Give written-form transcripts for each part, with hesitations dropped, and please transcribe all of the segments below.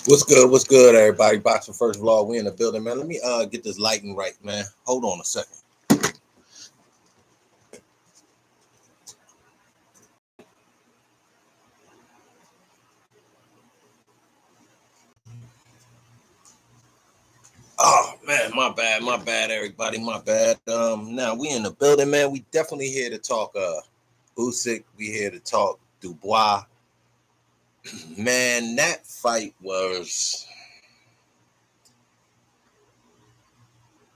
What's good? What's good, everybody? Boxing First Vlog. We in the building, man. Let me get this lighting right, man. Hold on a second. Oh man, my bad, everybody, my bad. Now we in the building, man. We definitely here to talk Usyk. We here to talk Dubois. Man, that fight was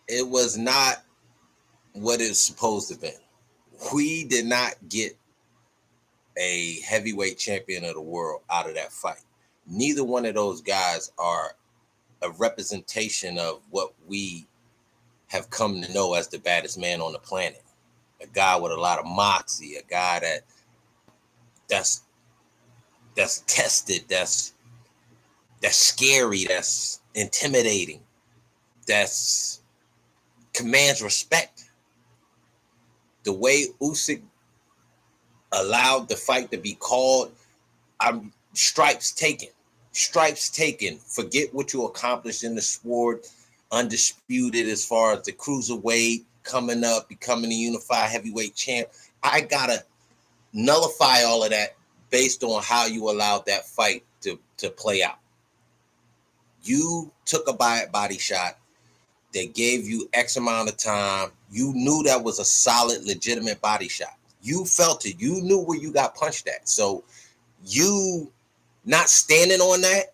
it was not what it's supposed to be. We did not get a heavyweight champion of the world out of that fight. Neither one of those guys are a representation of what we have come to know as the baddest man on the planet. A guy with a lot of moxie, a guy that's that's tested, that's scary, that's intimidating, that's commands respect. The way Usyk allowed the fight to be called, I'm stripes taken. Stripes taken. Forget what you accomplished in the sport. Undisputed as far as the cruiserweight coming up, becoming a unified heavyweight champ. I gotta nullify all of that based on how you allowed that fight to play out. You took a body shot that gave you X amount of time. You knew that was a solid, legitimate body shot. You felt it. You knew where you got punched at. So you not standing on that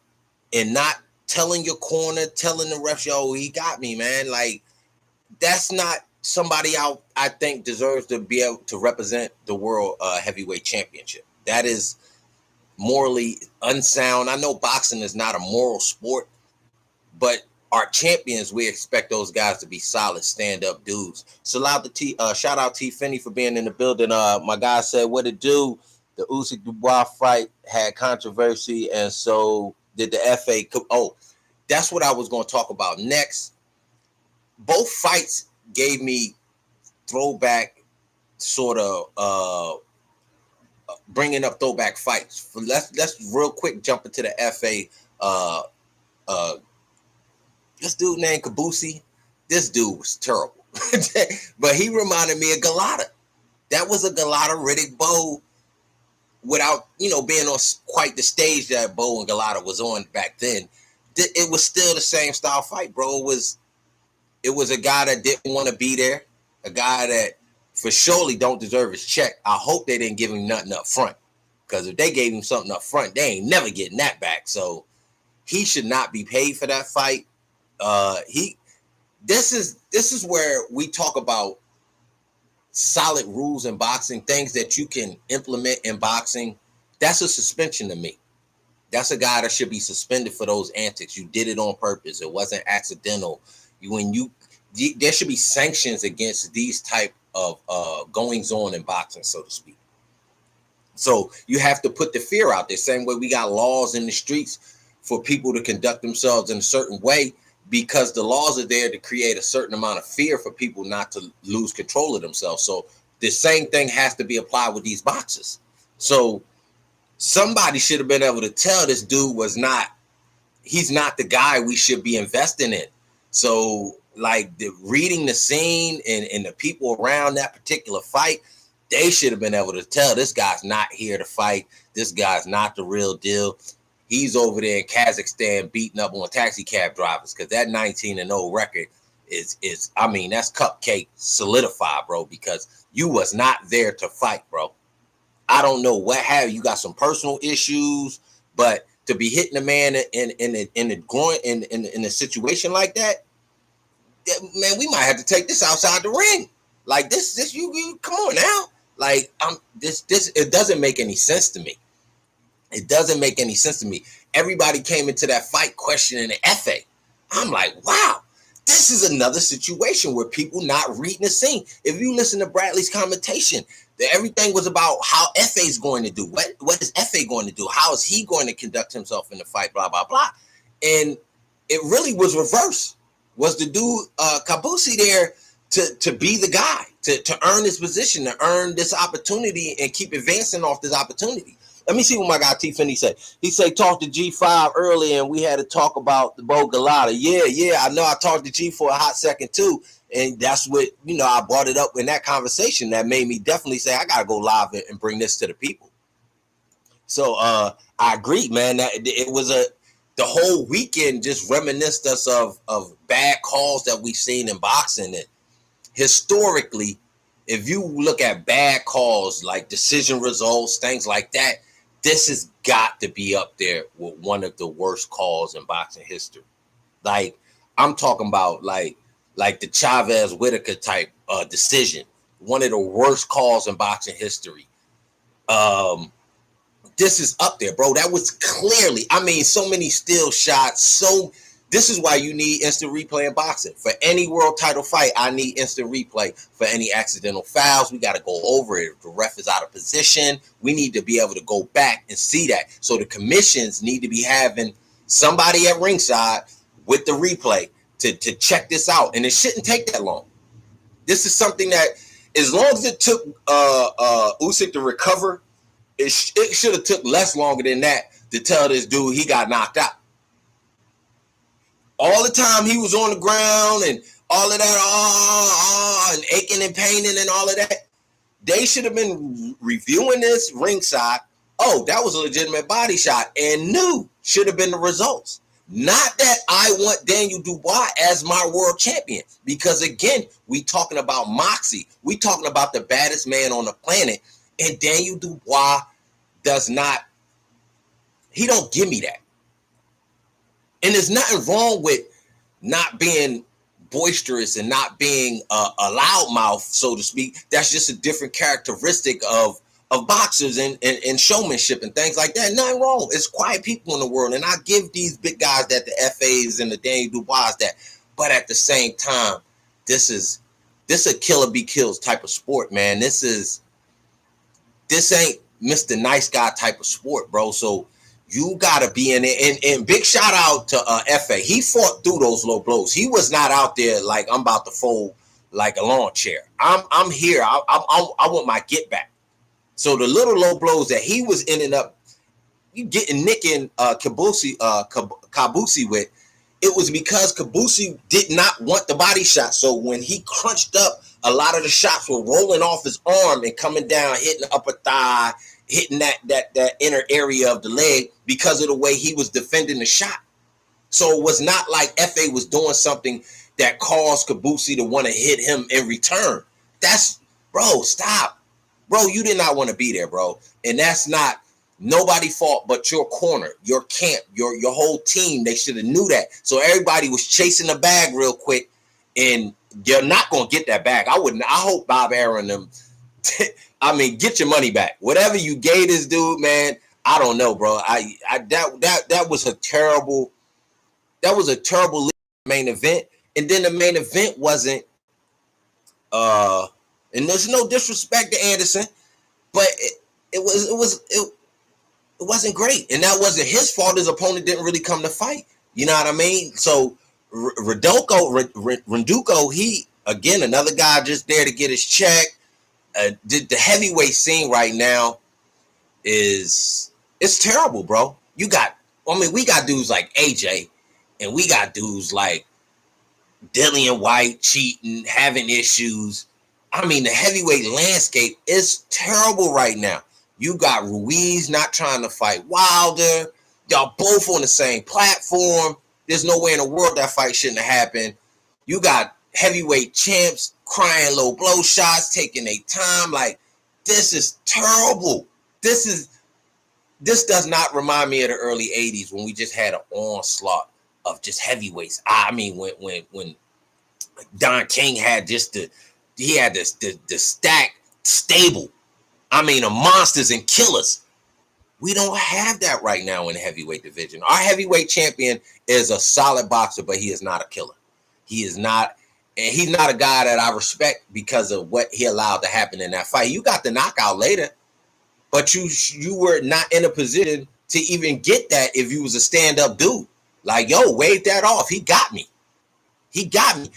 and not telling your corner, telling the refs, yo, he got me, man. Like, that's not somebody I think deserves to be able to represent the world heavyweight championship. That is morally unsound. I know boxing is not a moral sport, but our champions, we expect those guys to be solid stand-up dudes. So shout out T Finney for being in the building. My guy said, what it do? The Usyk Dubois fight had controversy, and so did the FA. Oh, that's what I was going to talk about next. Both fights gave me throwback sort of bringing up throwback fights. Let's real quick jump into the FA. This dude named Kabusi, this dude was terrible. But he reminded me of Galata. That was a Galata Riddick Bowe without, being on quite the stage that Bowe and Galata was on back then. It was still the same style fight, bro. It was a guy that didn't want to be there, a guy that for surely don't deserve his check. I hope they didn't give him nothing up front, because if they gave him something up front, they ain't never getting that back. So he should not be paid for that fight. This is where we talk about solid rules in boxing, things that you can implement in boxing. That's a suspension to me. That's a guy that should be suspended for those antics. You did it on purpose. It wasn't accidental. There should be sanctions against these type of goings on in boxing, so to speak. So you have to put the fear out there. Same way we got laws in the streets for people to conduct themselves in a certain way, because the laws are there to create a certain amount of fear for people not to lose control of themselves. So the same thing has to be applied with these boxers. So somebody should have been able to tell this dude he's not the guy we should be investing in. So like reading the scene and the people around that particular fight, they should have been able to tell this guy's not here to fight. This guy's not the real deal. He's over there in Kazakhstan beating up on taxi cab drivers, because that 19-0 record is that's cupcake solidified, bro, because you was not there to fight, bro. I don't know what have you got some personal issues, but to be hitting a man in the groin in a situation like that, man, we might have to take this outside the ring. Like this you come on now. Like this it doesn't make any sense to me. It doesn't make any sense to me. Everybody came into that fight questioning the FA. I'm like, wow, this is another situation where people not reading the scene. If you listen to Bradley's commentation, everything was about how FA is going to do. What is FA going to do? How is he going to conduct himself in the fight? Blah, blah, blah. And it really was reverse. Was the dude Kabusi there to be the guy, to earn this position, to earn this opportunity and keep advancing off this opportunity? Let me see what my guy T Finney said. He said talked to G5 earlier and we had to talk about the Bo Galata. Yeah, I know I talked to G for a hot second too. And that's what, I brought it up in that conversation that made me definitely say I gotta go live and bring this to the people. So I agree, man, that it was the whole weekend just reminisced us of bad calls that we've seen in boxing. And historically, if you look at bad calls like decision results, things like that, this has got to be up there with one of the worst calls in boxing history. Like, I'm talking about like the Chavez Whitaker type decision, one of the worst calls in boxing history. This is up there, bro. That was clearly, so many still shots. So this is why you need instant replay in boxing. For any world title fight, I need instant replay. For any accidental fouls, we got to go over it. If the ref is out of position, we need to be able to go back and see that. So the commissions need to be having somebody at ringside with the replay to check this out. And it shouldn't take that long. This is something that, as long as it took Usyk to recover, it should have took less longer than that to tell this dude he got knocked out. All the time he was on the ground and all of that, and aching and paining and all of that. They should have been reviewing this ringside. Oh, that was a legitimate body shot, and knew should have been the results. Not that I want Daniel Dubois as my world champion, because again, we talking about moxie. We talking about the baddest man on the planet, and Daniel Dubois he don't give me that. And there's nothing wrong with not being boisterous and not being a loudmouth, so to speak. That's just a different characteristic of boxers and showmanship and things like that. Nothing wrong. It's quiet people in the world. And I give these big guys that, the FAs and the Daniel Dubois, that. But at the same time, this is a killer be kills type of sport, man. This ain't Mr. Nice Guy type of sport, bro. So you got to be in it. And big shout out to FA. He fought through those low blows. He was not out there like, I'm about to fold like a lawn chair. I'm here. I want my get back. So the little low blows that he was ending up nicking Kabusi with, it was because Kabusi did not want the body shot. So when he crunched up, a lot of the shots were rolling off his arm and coming down, hitting the upper thigh, hitting that inner area of the leg because of the way he was defending the shot. So it was not like FA was doing something that caused Kabusi to want to hit him in return. Bro, stop. Bro, you did not want to be there, bro. And that's not nobody fault but your corner, your camp, your whole team. They should have knew that. So everybody was chasing the bag real quick, and you're not going to get that bag. I hope Bob Arum them, get your money back. Whatever you gave this dude, man, I don't know, bro. That was a terrible main event. And then the main event wasn't, and there's no disrespect to Anderson, but it wasn't great. And that wasn't his fault. His opponent didn't really come to fight. You know what I mean? So Randuko, he, again, another guy just there to get his check. The heavyweight scene right now it's terrible, bro. We got dudes like AJ, and we got dudes like Dillian White cheating, having issues. The heavyweight landscape is terrible right now. You got Ruiz not trying to fight Wilder. Y'all both on the same platform. There's no way in the world that fight shouldn't have happened. You got heavyweight champs crying low blow shots, taking their time. Like, this is terrible. This does not remind me of the early 80s when we just had an onslaught of just heavyweights. When Don King had the stack stable. Of monsters and killers. We don't have that right now in the heavyweight division. Our heavyweight champion is a solid boxer, but he is not a killer. He is not, and he's not a guy that I respect because of what he allowed to happen in that fight. You got the knockout later, but you were not in a position to even get that if you was a stand-up dude. Like, yo, wave that off. He got me. You got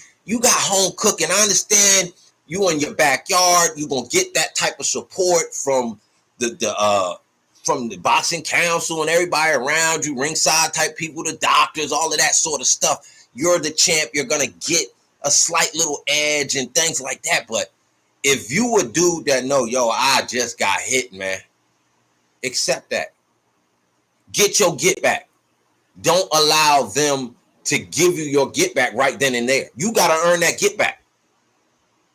home cooking. I understand you in your backyard. You're going to get that type of support from the from the boxing council and everybody around you, ringside type people, the doctors, all of that sort of stuff. You're the champ. You're going to get a slight little edge and things like that. But if you a dude that know, yo, I just got hit, man, accept that. Get your get back. Don't allow them to give you your get back right then and there. You got to earn that get back.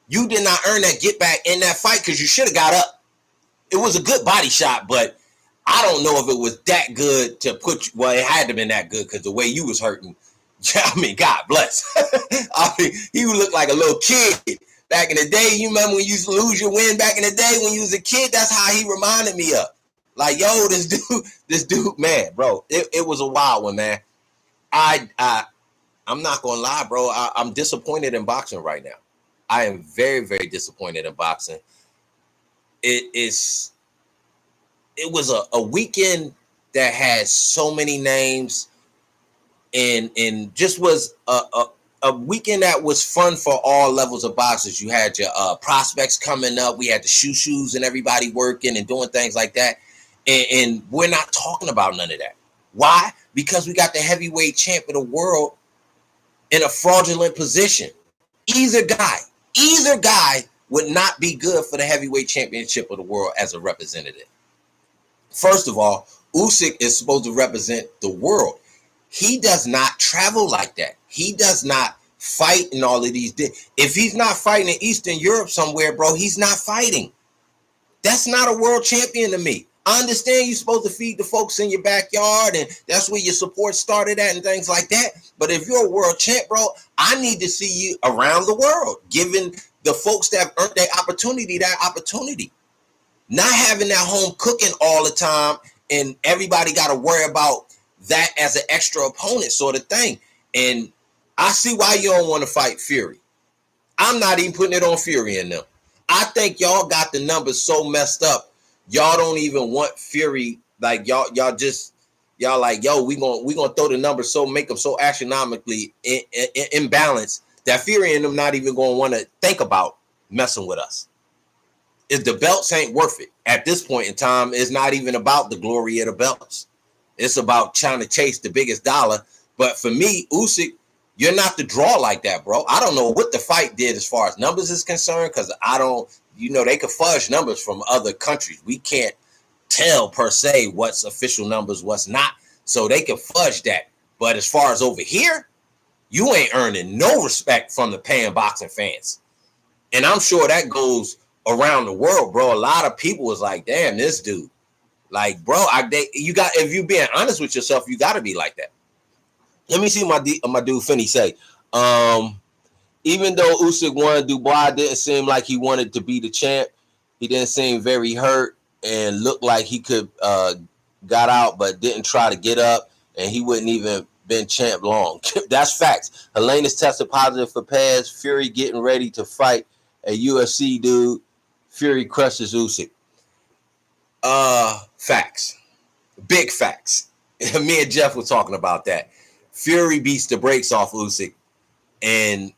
You did not earn that get back in that fight because you should have got up. It was a good body shot, but I don't know if it was that good to put you. Well, it had to have been that good because the way you was hurting. I mean, God bless. I mean, he would look like a little kid back in the day. You remember when you used to lose your win back in the day when you was a kid? That's how he reminded me of. Like, yo, this dude, man, bro, it was a wild one, man. I'm not gonna lie, bro. I'm disappointed in boxing right now. I am very, very disappointed in boxing. It was a weekend that had so many names, and just was a weekend that was fun for all levels of boxers. You had your prospects coming up. We had the shoes and everybody working and doing things like that. And we're not talking about none of that. Why? Because we got the heavyweight champ of the world in a fraudulent position. Either guy would not be good for the heavyweight championship of the world as a representative. First of all, Usyk is supposed to represent the world. He does not travel like that. He does not fight in all of these. If he's not fighting in Eastern Europe somewhere, bro, he's not fighting. That's not a world champion to me. I understand you're supposed to feed the folks in your backyard, and that's where your support started at and things like that. But if you're a world champ, bro, I need to see you around the world, giving the folks that have earned that opportunity. Not having that home cooking all the time, and everybody got to worry about that as an extra opponent sort of thing. And I see why you don't want to fight Fury. I'm not even putting it on Fury in them. I think y'all got the numbers so messed up. Y'all don't even want Fury. Like y'all like, yo, we gonna throw the numbers make them so astronomically imbalanced that Fury and them not even gonna want to think about messing with us. If the belts ain't worth it at this point in time, it's not even about the glory of the belts. It's about trying to chase the biggest dollar. But for me, Usyk, you're not the draw like that, bro. I don't know what the fight did as far as numbers is concerned, because they could fudge numbers from other countries. We can't tell per se what's official numbers, what's not. So they can fudge that. But as far as over here, you ain't earning no respect from the paying boxing fans. And I'm sure that goes around the world, bro. A lot of people was like, damn, this dude. Like, bro, if you being honest with yourself, you got to be like that. Let me see my dude Finney say. Even though Usyk won, Dubois didn't seem like he wanted to be the champ. He didn't seem very hurt and looked like he could got out, but didn't try to get up, and he wouldn't even been champ long. That's facts. Helenius tested positive for PES. Fury getting ready to fight a UFC dude. Fury crushes Usyk. Facts. Big facts. Me and Jeff were talking about that. Fury beats the brakes off Usyk. And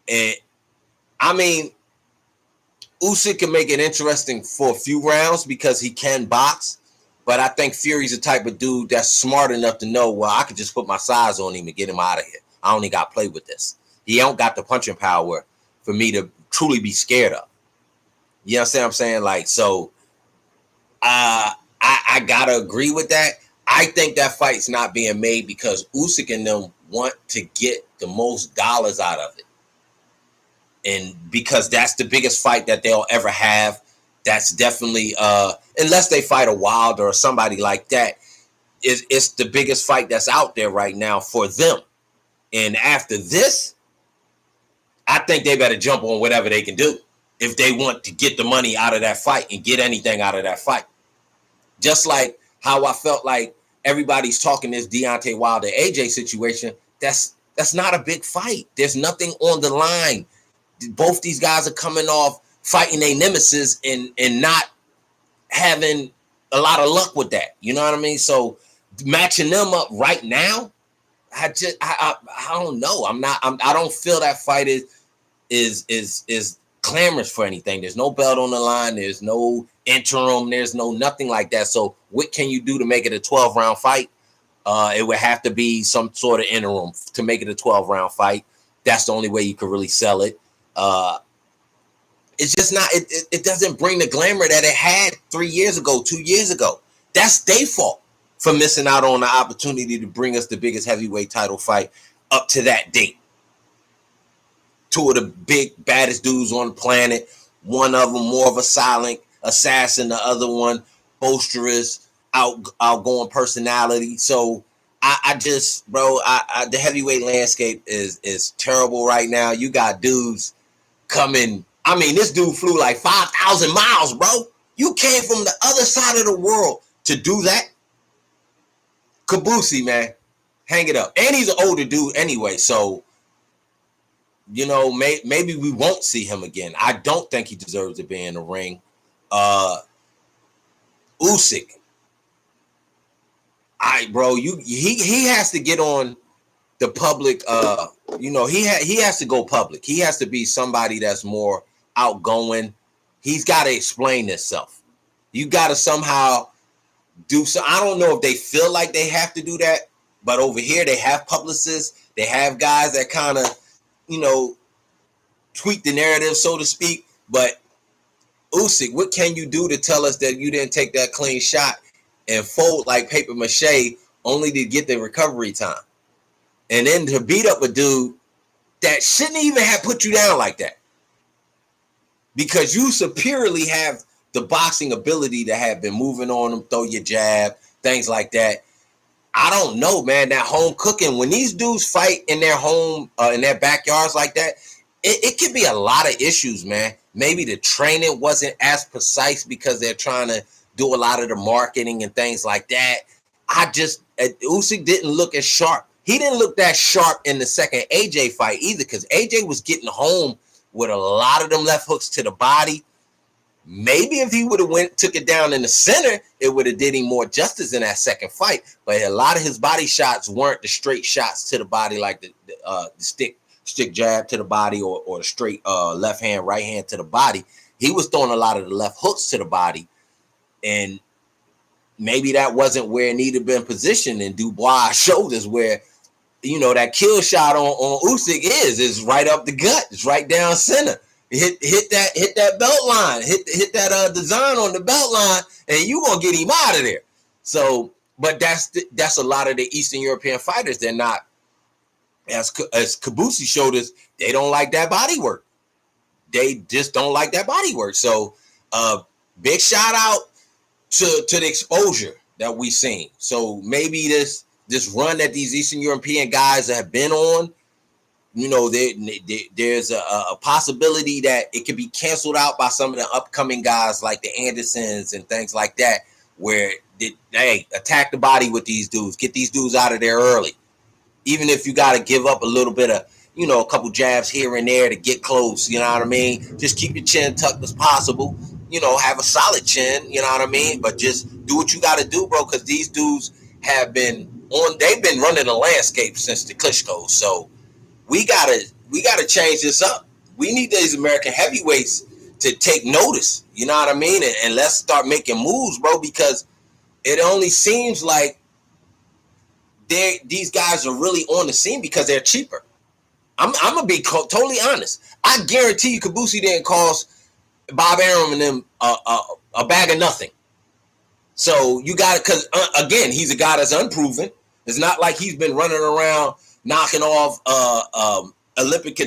I mean, Usyk can make it interesting for a few rounds because he can box. But I think Fury's the type of dude that's smart enough to know, well, I could just put my size on him and get him out of here. I only got to play with this. He don't got the punching power for me to truly be scared of. You know what I'm saying? Like, so I got to agree with that. I think that fight's not being made because Usyk and them want to get the most dollars out of it. And because that's the biggest fight that they'll ever have. That's definitely, unless they fight a Wilder or somebody like that, it's the biggest fight that's out there right now for them. And after this, I think they better jump on whatever they can do if they want to get the money out of that fight and get anything out of that fight. Just like how I felt like everybody's talking this Deontay Wilder AJ situation, that's not a big fight. There's nothing on the line. Both these guys are coming off fighting their nemesis and not having a lot of luck with that. You know what I mean? So matching them up right now, I don't know. I don't feel that fight is clamorous for anything. There's no belt on the line. There's no interim. There's no nothing like that. So what can you do to make it a 12-round fight? It would have to be some sort of interim to make it a 12-round fight. That's the only way you could really sell it. It's just not. It doesn't bring the glamour that it had 3 years ago, 2 years ago. That's their fault for missing out on the opportunity to bring us the biggest heavyweight title fight up to that date. Two of the big baddest dudes on the planet. One of them more of a silent assassin. The other one boisterous, outgoing personality. So I just, bro, the heavyweight landscape is terrible right now. You got dudes coming. I mean, this dude flew like 5,000 miles, bro. You came from the other side of the world to do that. Kabussi, man, hang it up. And he's an older dude anyway, so you know, maybe we won't see him again. I don't think he deserves to be in the ring. Usyk, bro, he has to get on the public. You know, he has to go public. He has to be somebody that's more outgoing. He's got to explain himself. You got to somehow do so. I don't know if they feel like they have to do that, but over here they have publicists. They have guys that kind of, you know, tweak the narrative, so to speak. But Usyk, what can you do to tell us that you didn't take that clean shot and fold like paper mache only to get the recovery time? And then to beat up a dude that shouldn't even have put you down like that. Because you superiorly have the boxing ability to have been moving on them, throw your jab, things like that. I don't know, man. That home cooking, when these dudes fight in their home, in their backyards like that, it could be a lot of issues, man. Maybe the training wasn't as precise because they're trying to do a lot of the marketing and things like that. Usyk didn't look as sharp. He didn't look that sharp in the second AJ fight either, because AJ was getting home with a lot of them left hooks to the body. Maybe if he would have took it down in the center, it would have did him more justice in that second fight. But a lot of his body shots weren't the straight shots to the body, like the stick jab to the body, or the straight left hand, right hand to the body. He was throwing a lot of the left hooks to the body, and maybe that wasn't where it needed to be positioned. And Dubois' shoulders, where, you know, that kill shot on Usyk is right up the gut. It's right down center. Hit that belt line. Hit that design on the belt line, and you gonna get him out of there. So, but that's a lot of the Eastern European fighters. They're not, as Kabussi showed us, they don't like that body work. They just don't like that body work. So, big shout out to the exposure that we've seen. So maybe this run that these Eastern European guys have been on, you know, there's a possibility that it could be canceled out by some of the upcoming guys like the Andersons and things like that, where they attack the body with these dudes, get these dudes out of there early. Even if you got to give up a little bit of, you know, a couple jabs here and there to get close, you know what I mean? Just keep your chin tucked as possible. You know, have a solid chin, you know what I mean? But just do what you got to do, bro, because they've been running the landscape since the Klitschko. So we gotta change this up. We need these American heavyweights to take notice, you know what I mean? And let's start making moves, bro, because it only seems like these guys are really on the scene because they're cheaper. I'm gonna be totally honest. I guarantee you Kabussi didn't cost Bob Arum and them a bag of nothing. So you got it, because again, he's a guy that's unproven. It's not like he's been running around knocking off Olympic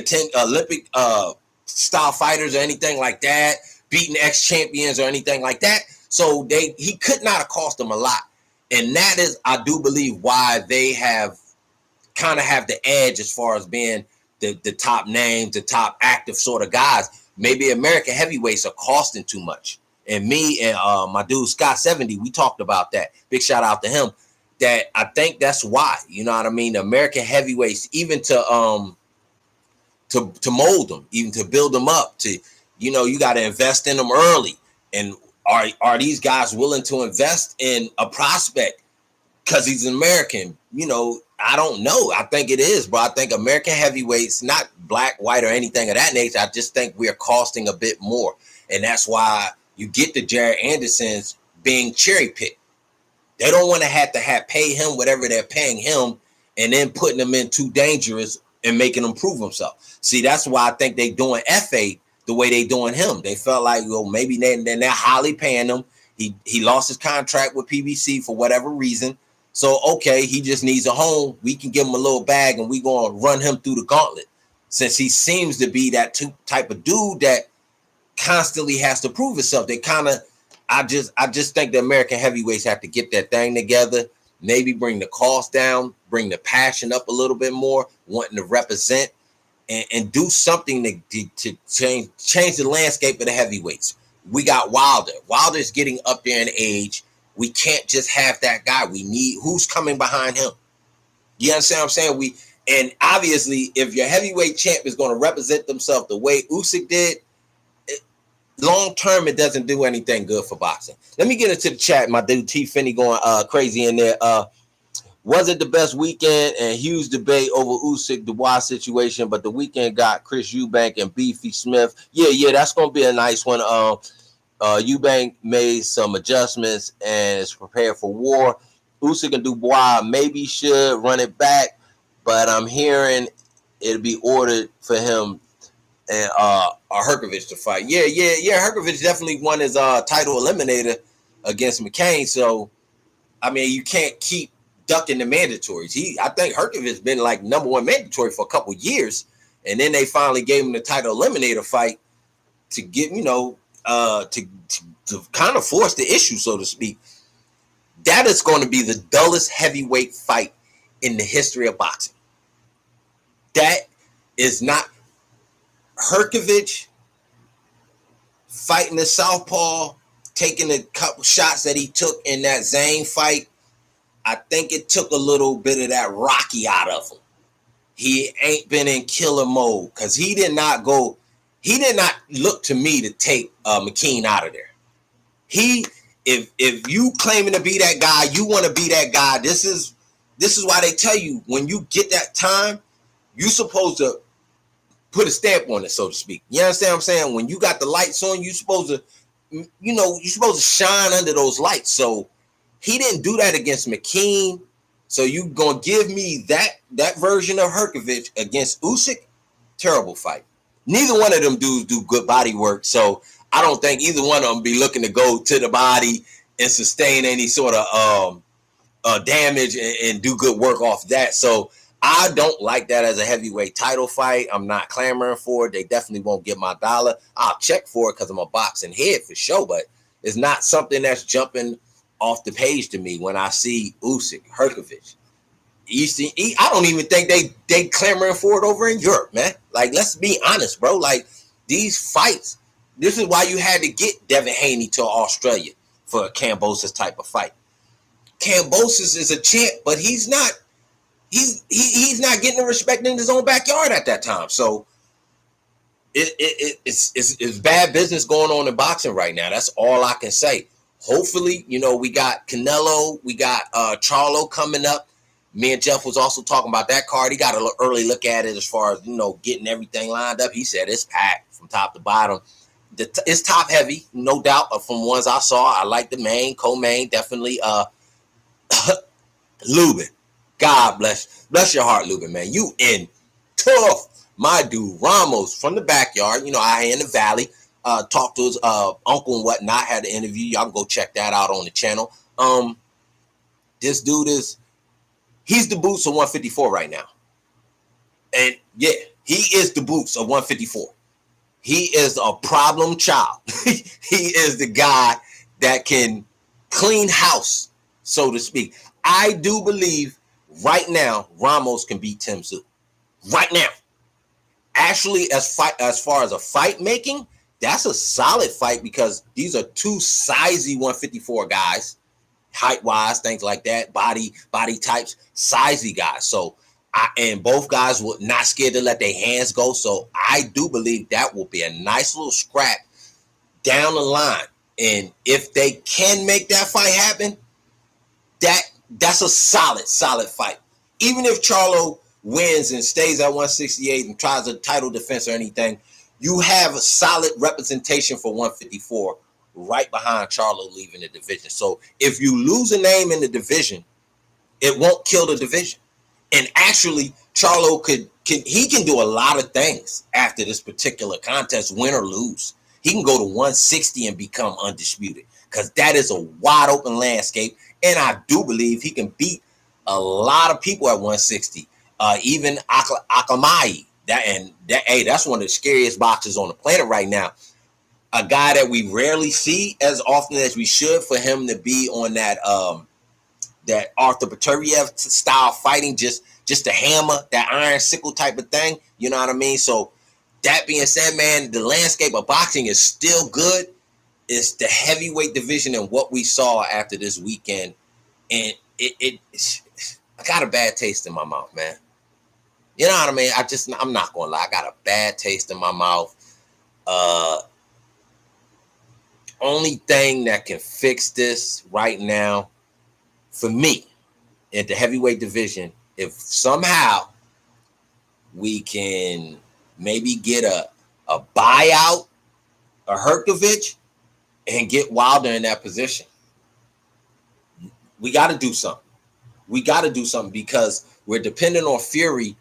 style fighters or anything like that, beating ex-champions or anything like that. So he could not have cost them a lot. And that is, I do believe, why they have the edge as far as being the top names, the top active sort of guys. Maybe American heavyweights are costing too much. And me and my dude Scott 70, we talked about that. Big shout out to him. That I think that's why, you know what I mean? The American heavyweights, even to mold them, even to build them up, to, you know, you got to invest in them early. And are these guys willing to invest in a prospect because he's an American? You know, I don't know. I think it is, but I think American heavyweights, not black, white, or anything of that nature, I just think we're costing a bit more. And that's why you get the Jared Andersons being cherry picked. They don't want to have pay him whatever they're paying him and then putting him in too dangerous and making him prove himself. See, that's why I think they doing FA the way they doing him. They felt like, well, maybe they're highly paying him. He lost his contract with PBC for whatever reason. So, okay, he just needs a home. We can give him a little bag and we going to run him through the gauntlet. Since he seems to be that type of dude that constantly has to prove himself. They kind of, I just think the American heavyweights have to get that thing together, maybe bring the cost down, bring the passion up a little bit more, wanting to represent and do something to change the landscape of the heavyweights. We got Wilder. Wilder's getting up there in age. We can't just have that guy. We need who's coming behind him. You understand what I'm saying? And obviously, if your heavyweight champ is going to represent themselves the way Usyk did, long term, it doesn't do anything good for boxing. Let me get into the chat. My dude T Finney going crazy in there. Was it the best weekend? And huge debate over Usyk Dubois situation, but the weekend got Chris Eubank and Beefy Smith. Yeah, that's going to be a nice one. Eubank made some adjustments and is prepared for war. Usyk and Dubois maybe should run it back, but I'm hearing it'll be ordered for him and Herkovich to fight. Yeah. Herkovich definitely won his title eliminator against McCain. So, I mean, you can't keep ducking the mandatories. I think Herkovich been like number one mandatory for a couple years, and then they finally gave him the title eliminator fight to get, to kind of force the issue, so to speak. That is going to be the dullest heavyweight fight in the history of boxing. That is not Herkovich fighting the southpaw, taking a couple shots that he took in that Zane fight. I think it took a little bit of that Rocky out of him. He ain't been in killer mode because he did not look to me to take McKean out of there. If you claiming to be that guy, you want to be that guy. This is why they tell you when you get that time, you supposed to put a stamp on it, so to speak. You understand what I'm saying? When you got the lights on, you're supposed to shine under those lights. So he didn't do that against McKean. So you gonna give me that version of Herkovich against Usyk? Terrible fight. Neither one of them dudes do good body work. So I don't think either one of them be looking to go to the body and sustain any sort of damage and do good work off that. So I don't like that as a heavyweight title fight. I'm not clamoring for it. They definitely won't get my dollar. I'll check for it because I'm a boxing head for sure, but it's not something that's jumping off the page to me when I see Usyk, Herkovich. I don't even think they clamoring for it over in Europe, man. Like, let's be honest, bro. Like, these fights, this is why you had to get Devin Haney to Australia for a Kambosos type of fight. Kambosos is a champ, but he's not getting the respect in his own backyard at that time. So it's bad business going on in boxing right now. That's all I can say. Hopefully, we got Canelo, we got Charlo coming up. Me and Jeff was also talking about that card. He got an early look at it as far as, getting everything lined up. He said it's packed from top to bottom. It's top heavy, no doubt. From ones I saw, I like the main, co-main, definitely. Lubin, God bless your heart, Lubin, man. You in tough. My dude, Ramos from the backyard, I in the valley. Talked to his uncle and whatnot, had an interview. Y'all can go check that out on the channel. This dude he's the boots of 154 right now. And yeah, he is the boots of 154. He is a problem child. He is the guy that can clean house, so to speak. I do believe right now Ramos can beat Tim Tszyu. Right now. Actually, as far as a fight making, that's a solid fight because these are two sizey 154 guys, height-wise, things like that, body types, sizey guys. So, and both guys were not scared to let their hands go. So, I do believe that will be a nice little scrap down the line. And if they can make that fight happen, that's a solid fight. Even if Charlo wins and stays at 168 and tries a title defense or anything, you have a solid representation for 154 right behind Charlo leaving the division. So if you lose a name in the division, it won't kill the division. And actually, Charlo can do a lot of things after this particular contest, win or lose. He can go to 160 and become undisputed, because that is a wide open landscape. And I do believe he can beat a lot of people at 160. Even Akamai. That's one of the scariest boxers on the planet right now. A guy that we rarely see as often as we should, for him to be on that that Arthur Beterbiev style fighting, just a hammer, that iron sickle type of thing. You know what I mean? So that being said, man, the landscape of boxing is still good. It's the heavyweight division and what we saw after this weekend, and I got a bad taste in my mouth, man. You know what I mean? I'm not gonna lie, I got a bad taste in my mouth. Only thing that can fix this right now, for me, in the heavyweight division, if somehow we can maybe get a buyout, a Herkovich, and get Wilder in that position. We got to do something. We got to do something, because we're dependent on Fury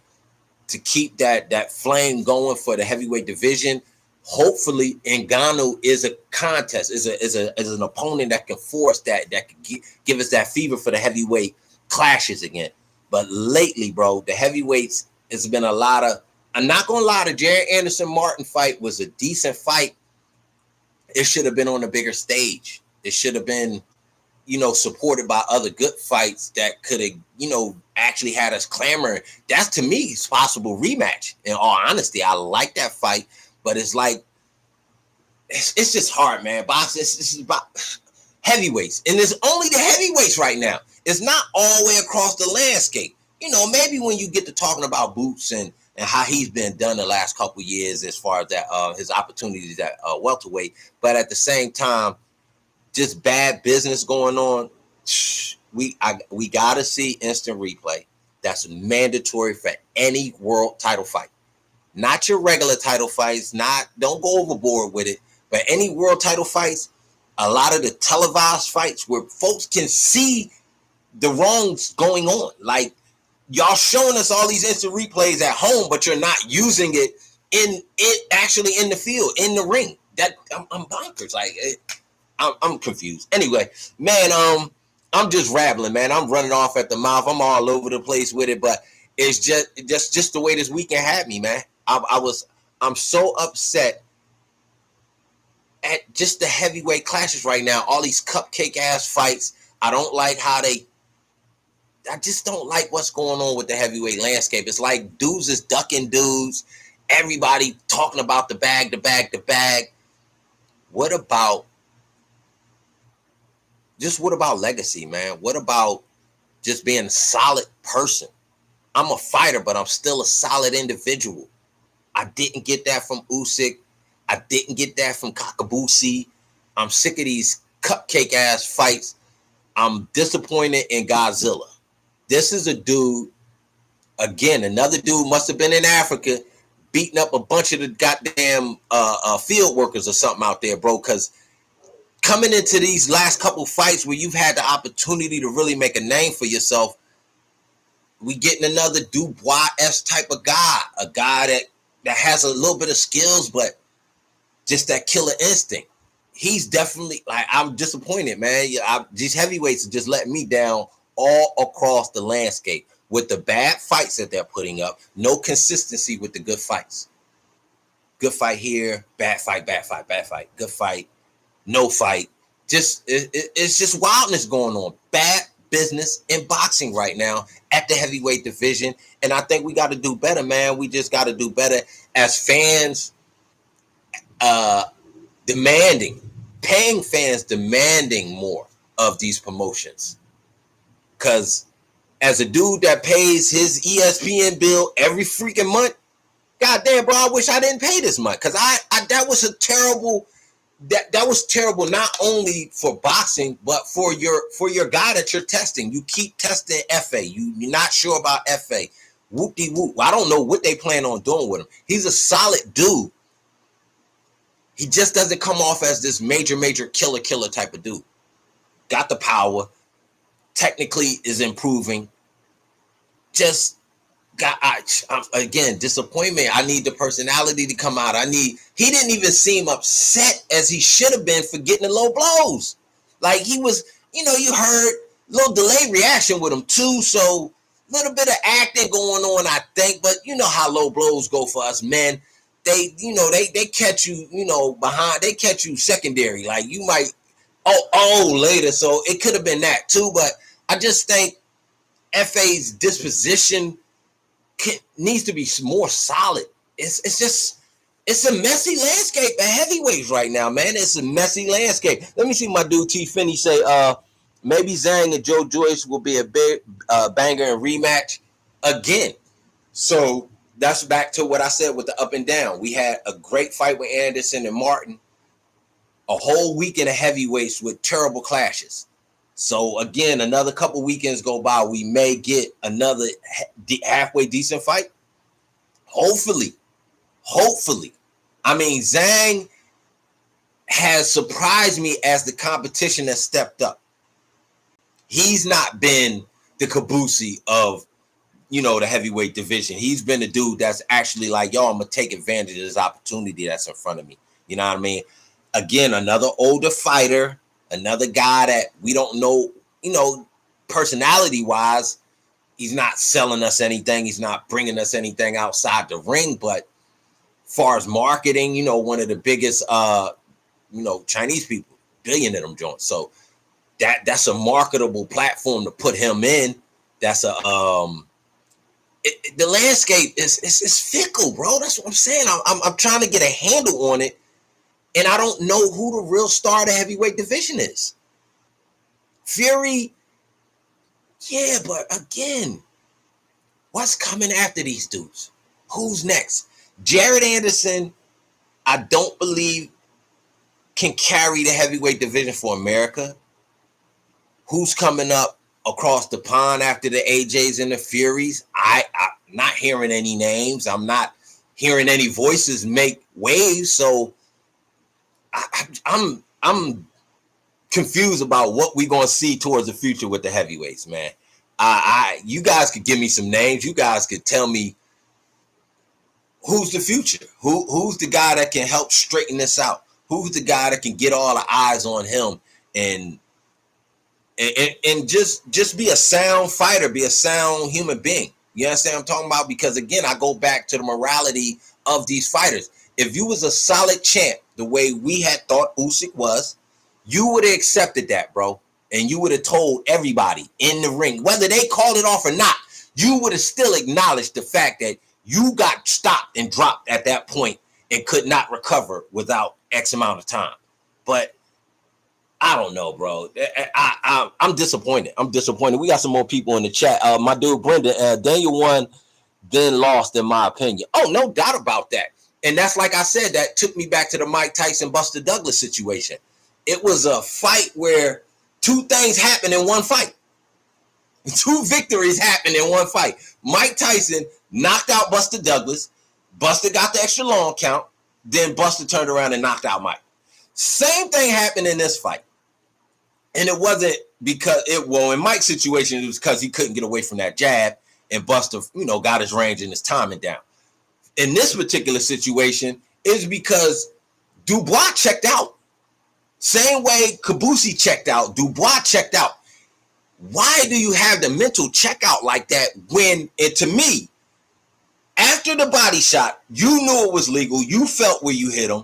to keep that flame going for the heavyweight division. Hopefully, Ngannou is a contest, is an opponent that can force that can give us that fever for the heavyweight clashes again. But lately, bro, the heavyweights, it's been a lot of. I'm not gonna lie, the Jared Anderson Martin fight was a decent fight. It should have been on a bigger stage. It should have been, supported by other good fights that could have, actually had us clamoring. That's, to me, is possible rematch. In all honesty, I like that fight, but it's like, it's just hard, man. Boxing, it's about heavyweights, and it's only the heavyweights right now. It's not all the way across the landscape. Maybe when you get to talking about Boots and how he's been done the last couple of years as far as that his opportunities at welterweight, but at the same time, just bad business going on. We gotta see instant replay. That's mandatory for any world title fight. Not your regular title fights. Don't go overboard with it. But any world title fights, a lot of the televised fights where folks can see the wrongs going on. Like, y'all showing us all these instant replays at home, but you're not using it actually in the field, in the ring. That I'm bonkers. Like, I'm confused. Anyway, man, I'm just rambling, man. I'm running off at the mouth. I'm all over the place with it, but it's just the way this weekend had me, man. I'm so upset at just the heavyweight clashes right now. All these cupcake ass fights. I don't like I just don't like what's going on with the heavyweight landscape. It's like dudes is ducking dudes. Everybody talking about the bag. What about legacy, man? What about just being a solid person? I'm a fighter, but I'm still a solid individual. I didn't get that from Usyk. I didn't get that from Kakabushi. I'm sick of these cupcake ass fights. I'm disappointed in Godzilla. This is a dude, again, another dude must have been in Africa beating up a bunch of the goddamn field workers or something out there, bro, because coming into these last couple fights where you've had the opportunity to really make a name for yourself, we getting another Dubois-esque type of guy, a guy that has a little bit of skills, but just that killer instinct. He's definitely, like, I'm disappointed, man. These heavyweights are just letting me down all across the landscape with the bad fights that they're putting up. No consistency with the good fights. Good fight here, bad fight. Good fight, no fight. It's just wildness going on. Bad business in boxing right now at the heavyweight division. And I think we got to do better, man. We just got to do better as fans, paying fans demanding more of these promotions. Because as a dude that pays his ESPN bill every freaking month, goddamn, bro, I wish I didn't pay this much. Because that was a terrible. That was terrible, not only for boxing, but for your guy that you're testing. You keep testing FA. You're not sure about FA. Whoop-de-whoop. I don't know what they plan on doing with him. He's a solid dude. He just doesn't come off as this major killer type of dude. Got the power, technically is improving. Just got again disappointment. I need the personality to come out. He didn't even seem upset as he should have been for getting the low blows. Like he was, you heard a little delayed reaction with him too. So a little bit of acting going on, I think. But you know how low blows go for us men. They catch you, behind. They catch you secondary. Like you might, later. So it could have been that too. But I just think FA's disposition needs to be more solid. It's a messy landscape at heavyweights right now, man. It's a messy landscape. Let me see my dude T Finney say, maybe Zhang and Joe Joyce will be a big banger and rematch again. So that's back to what I said with the up and down. We had a great fight with Anderson and Martin, a whole weekend of heavyweights with terrible clashes. So again, another couple weekends go by, we may get another halfway decent fight. Hopefully. I mean, Zhang has surprised me as the competition has stepped up. He's not been the Caboose of, the heavyweight division. He's been a dude that's actually like, yo, I'm going to take advantage of this opportunity that's in front of me. You know what I mean? Again, another older fighter, another guy that we don't know, personality-wise, he's not selling us anything. He's not bringing us anything outside the ring. But far as marketing, one of the biggest, Chinese people, billion of them joints. So that's a marketable platform to put him in. That's the landscape is fickle, bro. That's what I'm saying. I'm trying to get a handle on it. And I don't know who the real star of the heavyweight division is. Fury, yeah, but again, what's coming after these dudes? Who's next? Jared Anderson, I don't believe can carry the heavyweight division for America. Who's coming up across the pond after the AJs and the Furies? I'm not hearing any names. I'm not hearing any voices make waves. So I'm confused about what we're going to see towards the future with the heavyweights, man. You guys could give me some names. You guys could tell me who's the future. Who's the guy that can help straighten this out? Who's the guy that can get all the eyes on him and just be a sound fighter, be a sound human being? You understand what I'm talking about? Because again, I go back to the morality of these fighters. If you was a solid champ, the way we had thought Usyk was, you would have accepted that, bro. And you would have told everybody in the ring, whether they called it off or not, you would have still acknowledged the fact that you got stopped and dropped at that point and could not recover without X amount of time. But I don't know, bro. I'm disappointed. We got some more people in the chat. My dude, Brenda, Daniel won, then lost, in my opinion. Oh, no doubt about that. And that's like I said, that took me back to the Mike Tyson, Buster Douglas situation. It was a fight where two things happened in one fight. Two victories happened in one fight. Mike Tyson knocked out Buster Douglas. Buster got the extra long count. Then Buster turned around and knocked out Mike. Same thing happened in this fight. And it wasn't because in Mike's situation, it was because he couldn't get away from that jab. And Buster, got his range and his timing down. In this particular situation, is because Dubois checked out. Same way Caboose checked out, Dubois checked out. Why do you have the mental checkout like that when, to me, after the body shot, you knew it was legal, you felt where you hit him,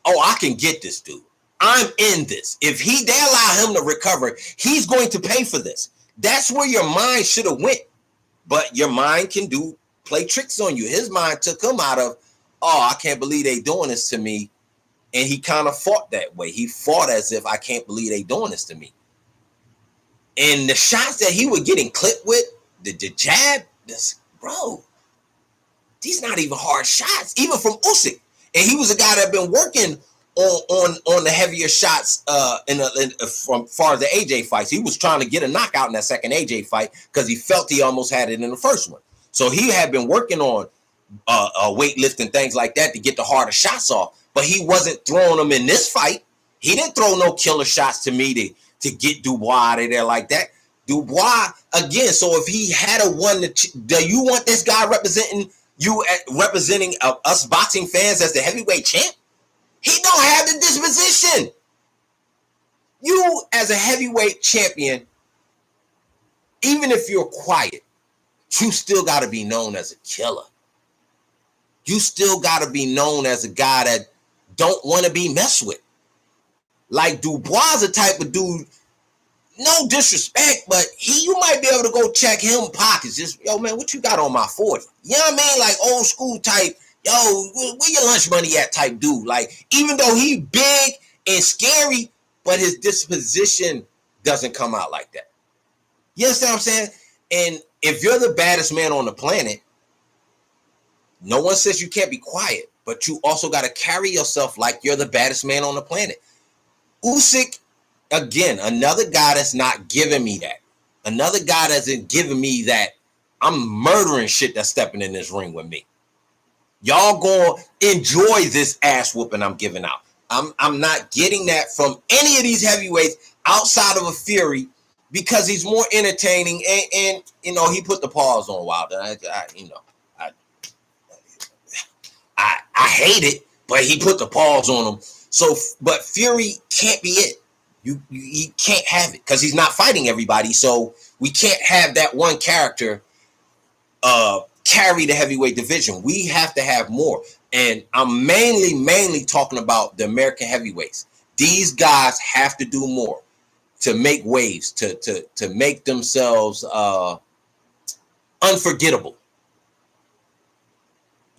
oh, I can get this dude. I'm in this. If they allow him to recover, he's going to pay for this. That's where your mind should have went. But your mind can play tricks on you. His mind took him out of, oh, I can't believe they doing this to me. And he kind of fought that way. He fought as if, I can't believe they doing this to me. And the shots that he was getting clipped with, the jab, bro, these not even hard shots, even from Usyk. And he was a guy that had been working on the heavier shots from far as the AJ fights. He was trying to get a knockout in that second AJ fight because he felt he almost had it in the first one. So he had been working on weightlifting, things like that, to get the harder shots off. but he wasn't throwing them in this fight. He didn't throw no killer shots to me to get Dubois out of there like that. Dubois, again, so if he had a one, do you want this guy representing you, representing us boxing fans as the heavyweight champ? He don't have the disposition. You, as a heavyweight champion, even if you're quiet, you still got to be known as a killer. You still got to be known as a guy that don't want to be messed with. Like Dubois is the type of dude, no disrespect, but you might be able to go check him pockets. Just, yo, man, what you got on my 40? You know what I mean? Like old school type, yo, where your lunch money at type dude. Like, even though he big and scary, but his disposition doesn't come out like that. You understand what I'm saying? And if you're the baddest man on the planet, no one says you can't be quiet, but you also got to carry yourself like you're the baddest man on the planet. Usyk, again, another guy that's not giving me that. Another guy that's giving me that I'm murdering shit that's stepping in this ring with me. Y'all gonna enjoy this ass whooping I'm giving out. I'm not getting that from any of these heavyweights outside of a Fury, because he's more entertaining and you know, he put the pause on Wilder. I hate it, but he put the pause on him. So, but Fury can't be it. You can't have it because he's not fighting everybody. So we can't have that one character carry the heavyweight division. We have to have more. And I'm mainly talking about the American heavyweights. These guys have to do more to make waves, to make themselves unforgettable.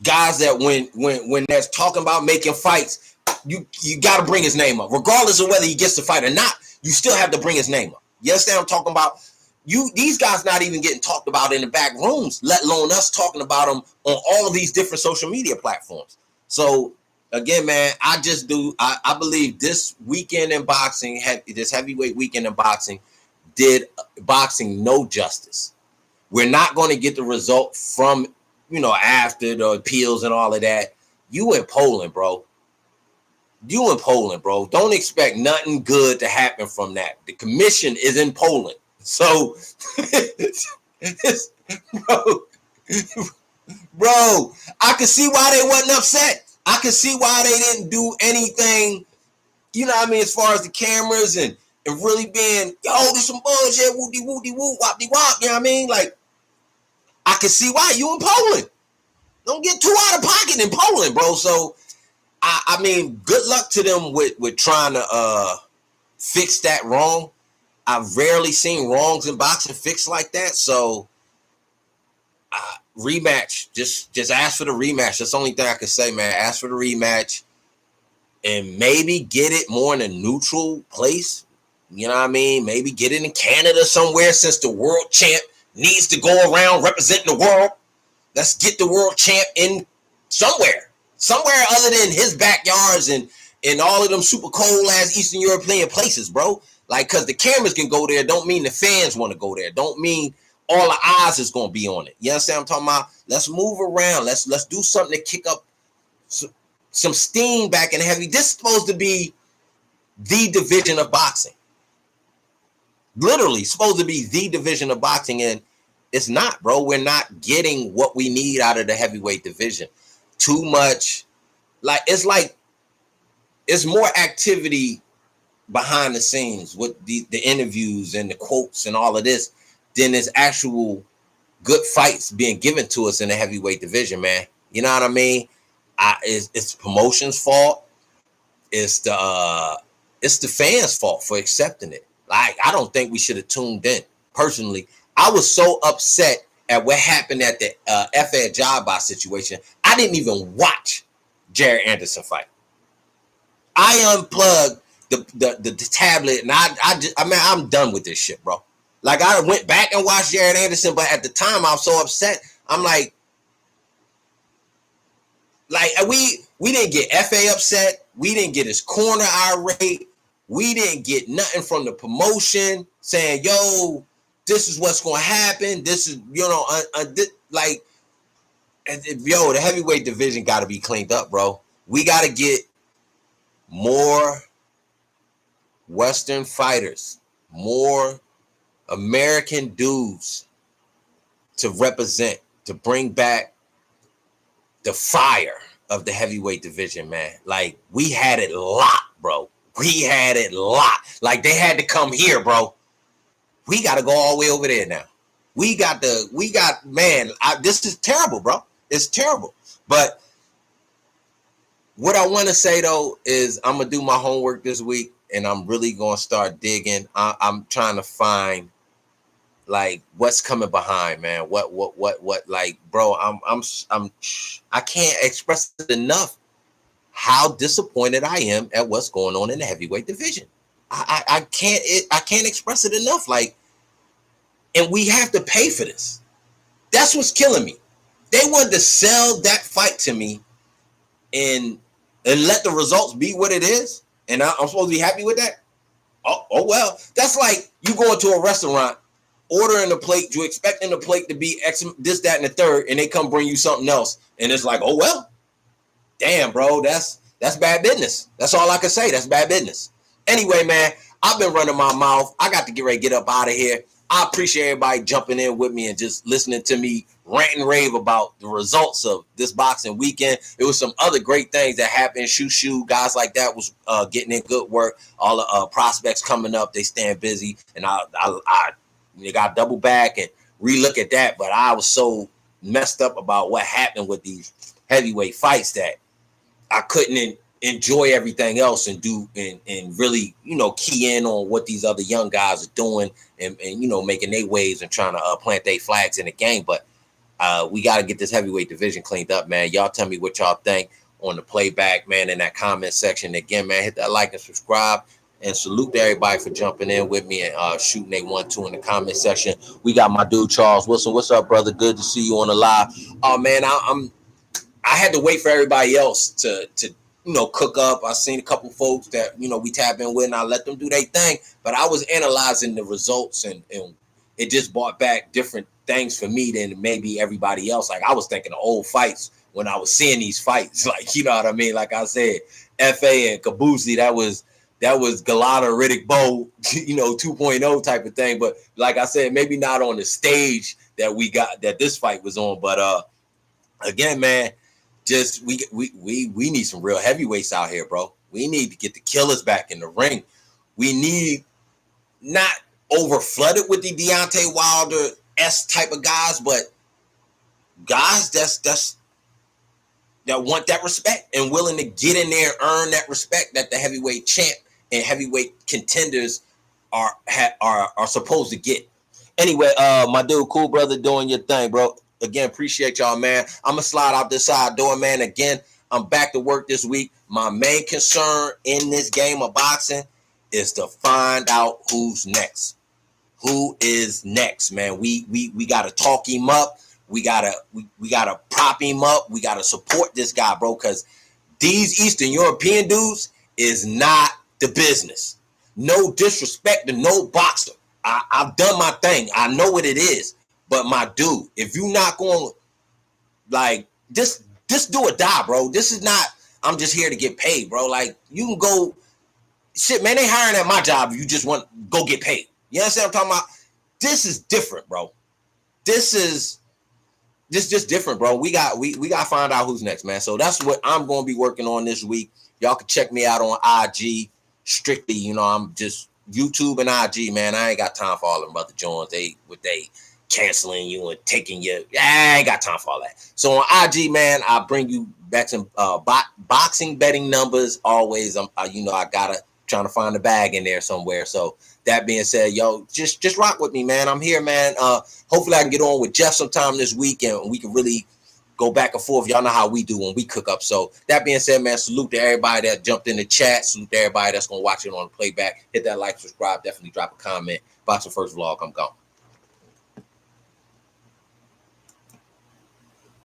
Guys that when that's talking about making fights, you got to bring his name up. Regardless of whether he gets to fight or not, you still have to bring his name up. You understand what I'm talking about? These guys not even getting talked about in the back rooms, let alone us talking about them on all of these different social media platforms. So again, man, I believe this weekend in boxing, this heavyweight weekend in boxing, did boxing no justice. We're not going to get the result from, after the appeals and all of that. You in Poland, bro. Don't expect nothing good to happen from that. The commission is in Poland. So, bro, I can see why they wasn't upset. I can see why they didn't do anything, as far as the cameras and really being, there's some bullshit, woody, woody, woo, wop-de wop, you know what I mean? Like, I can see why you in Poland. Don't get too out of pocket in Poland, bro. So, I mean, good luck to them with trying to fix that wrong. I've rarely seen wrongs in boxing fixed like that. So, rematch. Just ask for the rematch. That's the only thing I can say, man. Ask for the rematch and maybe get it more in a neutral place. You know what I mean? Maybe get it in Canada somewhere, since the world champ needs to go around representing the world. Let's get the world champ in somewhere other than his backyards and all of them super cold ass Eastern European places, bro. Like, because the cameras can go there, don't mean the fans want to go there. Don't mean all the eyes is going to be on it. You understand what I'm talking about? Let's move around. Let's do something to kick up some steam back in heavy. This is supposed to be the division of boxing. Literally supposed to be the division of boxing, and it's not, bro. We're not getting what we need out of the heavyweight division. Too much. It's more activity behind the scenes with the interviews and the quotes and all of this than there's actual good fights being given to us in the heavyweight division, man. You know what I mean? It's promotion's fault. It's the fans' fault for accepting it. Like, I don't think we should have tuned in. Personally, I was so upset at what happened at the F.A. Jabba situation. I didn't even watch Jared Anderson fight. I unplugged the tablet, and I'm done with this shit, bro. Like, I went back and watched Jared Anderson, but at the time I was so upset. I'm like we didn't get FA upset. We didn't get his corner irate. We didn't get nothing from the promotion saying, yo, this is what's going to happen. This is, the heavyweight division got to be cleaned up, bro. We got to get more Western fighters, more American dudes to represent, to bring back the fire of the heavyweight division, man. Like, we had it locked, bro. We had it locked. Like, they had to come here, bro. We got to go all the way over there now. This is terrible, bro. It's terrible. But what I want to say, though, is I'm going to do my homework this week, and I'm really going to start digging. I'm trying to find, like, what's coming behind, man. What, like, bro, I can't express it enough how disappointed I am at what's going on in the heavyweight division. I can't express it enough. Like, and we have to pay for this. That's what's killing me. They wanted to sell that fight to me and let the results be what it is, and I'm supposed to be happy with that. Oh well. That's like you going to a restaurant, ordering a plate, you expecting the plate to be X, this, that, and the third, and they come bring you something else, and it's like, oh well. Damn, bro, that's bad business. That's all I can say. That's bad business. Anyway, man, I've been running my mouth. I got to get ready to get up out of here. I appreciate everybody jumping in with me and just listening to me rant and rave about the results of this boxing weekend. It was some other great things that happened. Shoo, guys like that was getting in good work. All the prospects coming up, they staying busy. And I got to double back and relook at that. But I was so messed up about what happened with these heavyweight fights that I couldn't enjoy everything else and do and really, key in on what these other young guys are doing and making their waves and trying to plant their flags in the game. But we got to get this heavyweight division cleaned up, man. Y'all tell me what y'all think on the playback, man, in that comment section. Again, man, hit that like and subscribe. And salute to everybody for jumping in with me and shooting a 1-2 in the comment section. We got my dude Charles Wilson. What's up, brother? Good to see you on the live. Oh man, I had to wait for everybody else to cook up. I seen a couple folks that, we tap in with, and I let them do their thing. But I was analyzing the results, and it just brought back different things for me than maybe everybody else. Like, I was thinking of old fights when I was seeing these fights. Like, you know what I mean? Like I said, F.A. and Kabusi, that was Galata, Riddick, Bowe, 2.0 type of thing. But like I said, maybe not on the stage that this fight was on. But again, man, just we need some real heavyweights out here, bro. We need to get the killers back in the ring. We need not over flooded with the Deontay Wilder-esque type of guys, but guys that want that respect and willing to get in there and earn that respect that the heavyweight champ and heavyweight contenders are supposed to get. Anyway, my dude, cool brother, doing your thing, bro. Again, appreciate y'all, man. I'm going to slide out this side door, man. Again, I'm back to work this week. My main concern in this game of boxing is to find out who's next. Who is next, man? We got to talk him up. We gotta prop him up. We gotta support this guy, bro, because these Eastern European dudes is not the business. No disrespect to no boxer. I've done my thing. I know what it is. But my dude, if you not going like just do or die, bro. This is not, I'm just here to get paid, bro. Like, you can go, shit, man, they hiring at my job if you just want to go get paid. You understand what I'm talking about? This is different, bro. This is just different, bro. We got to find out who's next, man. So that's what I'm going to be working on this week. Y'all can check me out on IG strictly. I'm just YouTube and IG, man. I ain't got time for all them other joints. They canceling you and taking you. I ain't got time for all that. So on IG, man, I bring you back some boxing betting numbers. Always, I gotta trying to find a bag in there somewhere. So that being said, yo, just rock with me, man. I'm here, man. Hopefully I can get on with Jeff sometime this week and we can really go back and forth. Y'all know how we do when we cook up. So that being said, man, salute to everybody that jumped in the chat. Salute to everybody that's gonna watch it on the playback. Hit that like, subscribe, definitely drop a comment. Boxing First Vlog, I'm gone.